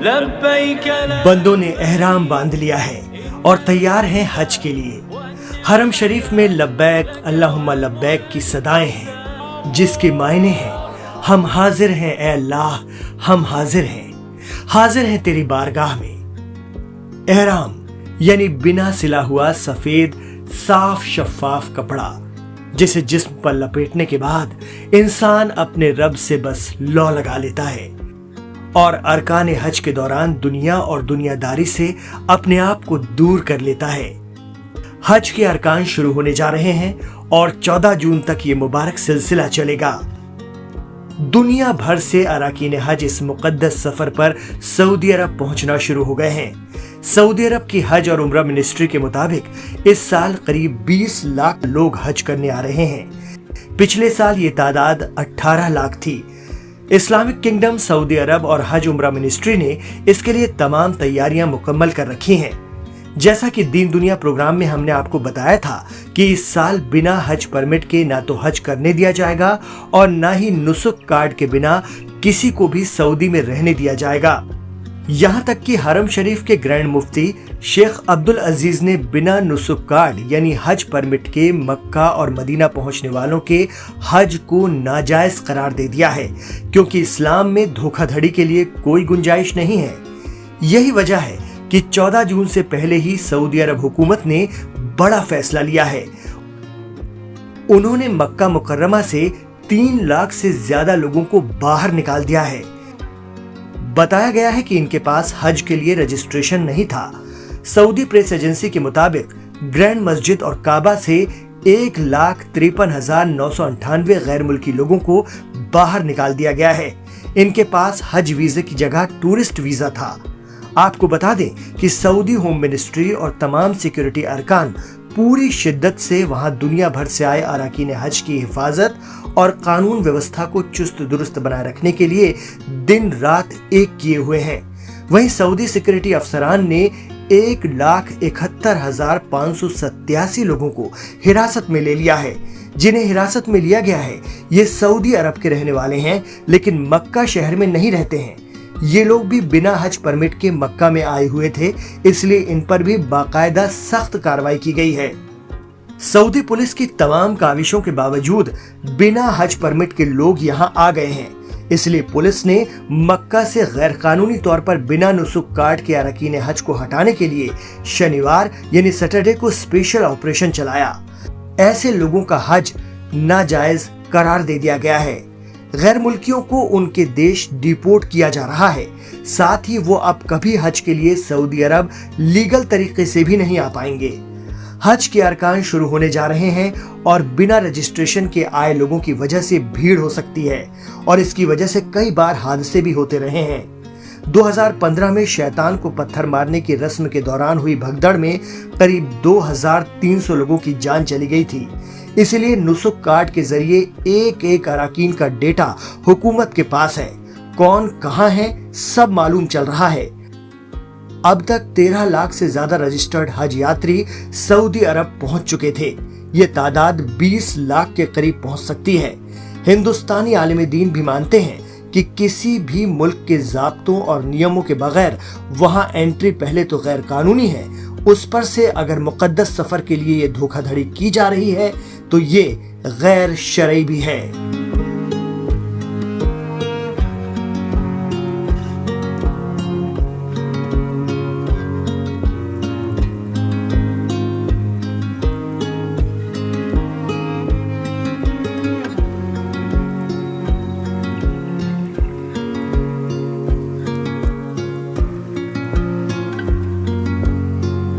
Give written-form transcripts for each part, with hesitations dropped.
बंदों ने एहराम बांध लिया है और तैयार हैं हज के लिए। हरम शरीफ में लब्बैक अल्लाहुम्मा लब्बैक की सदाएं हैं, जिसके मायने हैं हम हाजिर हैं ए अल्लाह, हम हाजिर हैं तेरी बारगाह में। एहराम यानी बिना सिला हुआ सफेद साफ शफाफ कपड़ा, जिसे जिस्म पर लपेटने के बाद इंसान अपने रब से बस लौ लगा लेता है और अरकान हज के दौरान दुनिया और दुनियादारी से अपने आप को दूर कर लेता है। हज के अरकान शुरू होने जा रहे हैं और 14 जून तक ये मुबारक सिलसिला चलेगा। दुनिया भर से अरकान हज इस मुकद्दस सफर पर सऊदी अरब पहुंचना शुरू हो गए हैं। सऊदी अरब की हज और उम्रा मिनिस्ट्री के मुताबिक इस साल करीब 20 लाख लोग हज करने आ रहे हैं। पिछले साल ये तादाद 18 लाख थी। इस्लामिक किंगडम सऊदी अरब और हज उम्रा मिनिस्ट्री ने इसके लिए तमाम तैयारियां मुकम्मल कर रखी हैं। जैसा कि दीन दुनिया प्रोग्राम में हमने आपको बताया था कि इस साल बिना हज परमिट के ना तो हज करने दिया जाएगा और ना ही नुसुक कार्ड के बिना किसी को भी सऊदी में रहने दिया जाएगा। यहाँ तक कि हरम शरीफ के ग्रैंड मुफ्ती शेख अब्दुल अजीज ने बिना नुसुक कार्ड यानी हज परमिट के मक्का और मदीना पहुंचने वालों के हज को नाजायज करार दे दिया है, क्योंकि इस्लाम में धोखाधड़ी के लिए कोई गुंजाइश नहीं है। यही वजह है कि 14 जून से पहले ही सऊदी अरब हुकूमत ने बड़ा फैसला लिया है। उन्होंने मक्का मुकर्रमा से 3 लाख से ज्यादा लोगों को बाहर निकाल दिया है। बताया गया है कि इनके पास हज के लिए रजिस्ट्रेशन नहीं था। सऊदी प्रेस एजेंसी के मुताबिक ग्रैंड मस्जिद और काबा से 1,53,998 गैर मुल्की लोगों को बाहर निकाल दिया गया है। इनके पास हज वीजे की जगह टूरिस्ट वीजा था। आपको बता दें कि सऊदी होम मिनिस्ट्री और तमाम सिक्योरिटी अरकान पूरी शिद्दत से वहां दुनिया भर से आए अरकान हज की हिफाजत और कानून व्यवस्था को चुस्त दुरुस्त बनाए रखने के लिए दिन रात एक किए हुए हैं। वहीं सऊदी सिक्योरिटी अफसरान ने 1,71,587 लोगों को हिरासत में ले लिया है। जिन्हें हिरासत में लिया गया है ये सऊदी अरब के रहने वाले हैं, लेकिन मक्का शहर में नहीं रहते हैं। ये लोग भी बिना हज परमिट के मक्का में आए हुए थे, इसलिए इन पर भी बाकायदा सख्त कार्रवाई की गई है। सऊदी पुलिस की तमाम काविशों के बावजूद बिना हज परमिट के लोग यहां आ गए हैं, इसलिए पुलिस ने मक्का से गैर कानूनी तौर पर बिना नुसुक कार्ड के अरकान हज को हटाने के लिए शनिवार यानी सैटरडे को स्पेशल ऑपरेशन चलाया। ऐसे लोगों का हज नाजायज करार दे दिया गया है। गैर मुल्कियों को उनके देश डिपोर्ट किया जा रहा है। साथ ही वो अब कभी हज के लिए सऊदी अरब लीगल तरीके से भी नहीं आ पाएंगे। हज के अरकान शुरू होने जा रहे हैं और बिना रजिस्ट्रेशन के आए लोगों की वजह से भीड़ हो सकती है और इसकी वजह से कई बार हादसे भी होते रहे हैं। 2015 में शैतान को पत्थर मारने की रस्म के दौरान हुई भगदड़ में करीब 2,300 लोगों की जान चली गई थी। इसलिए नुसुक कार्ड के जरिए एक एक अरकान का डेटा हुकूमत के पास है। कौन कहां है सब मालूम चल रहा है। अब तक 13 लाख से ज्यादा रजिस्टर्ड हज यात्री सऊदी अरब पहुंच चुके थे। ये तादाद 20 लाख के करीब पहुंच सकती है। हिंदुस्तानी आलिम दीन भी मानते हैं कि किसी भी मुल्क के ज़ाब्तों और नियमों के बगैर वहां एंट्री पहले तो गैर कानूनी है, उस पर से अगर मुकद्दस सफर के लिए ये धोखाधड़ी की जा रही है तो ये गैर शरई भी है।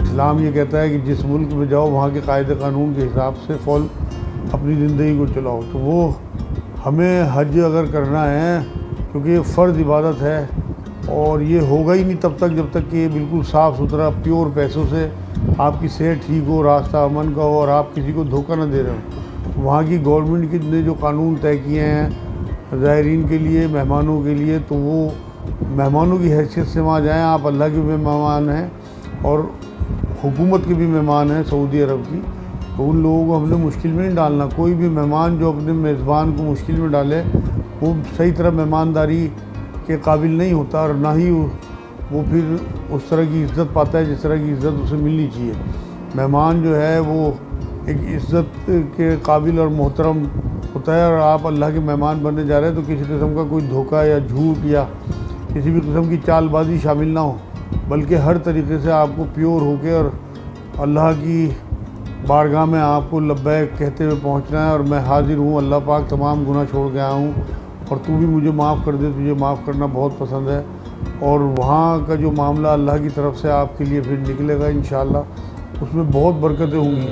इस्लाम ये कहता है कि जिस मुल्क में जाओ वहाँ के कायदे कानून के हिसाब से फॉल अपनी ज़िंदगी को चलाओ। तो वो हमें हज अगर करना है, क्योंकि ये फ़र्ज़ इबादत है और ये होगा ही नहीं तब तक जब तक कि ये बिल्कुल साफ़ सुथरा प्योर पैसों से आपकी सेहत ठीक हो, रास्ता अमन का हो और आप किसी को धोखा न दे रहे हो। वहाँ की गवर्नमेंट की ने जो कानून तय किए हैं ज़ायरीन के लिए, मेहमानों के लिए, तो वो मेहमानों की हैसियत से वहाँ जाएँ। आप अल्लाह के भी मेहमान हैं और हुकूमत के भी मेहमान हैं सऊदी अरब की, तो उन लोगों को हमने मुश्किल में नहीं डालना। कोई भी मेहमान जो अपने मेज़बान को मुश्किल में डाले वो सही तरह मेहमानदारी के काबिल नहीं होता और ना ही وہ پھر اس طرح کی عزت پاتا ہے جس طرح کی عزت اسے ملنی چاہیے۔ مہمان جو ہے وہ ایک عزت کے قابل اور محترم ہوتا ہے، اور آپ اللہ کے مہمان بننے جا رہے ہیں تو کسی قسم کا کوئی دھوکہ یا جھوٹ یا کسی بھی قسم کی چال بازی شامل نہ ہو، بلکہ ہر طریقے سے آپ کو پیور ہو کے اور اللہ کی بارگاہ میں آپ کو لبیک کہتے ہوئے پہنچنا ہے، اور میں حاضر ہوں، اللہ پاک تمام گناہ چھوڑ کے آیا ہوں اور تو بھی مجھے معاف کر دے، تجھے معاف کرنا بہت پسند ہے۔ اور وہاں کا جو معاملہ اللہ کی طرف سے آپ کے لیے پھر نکلے گا انشاءاللہ، اس میں بہت برکتیں ہوں گی۔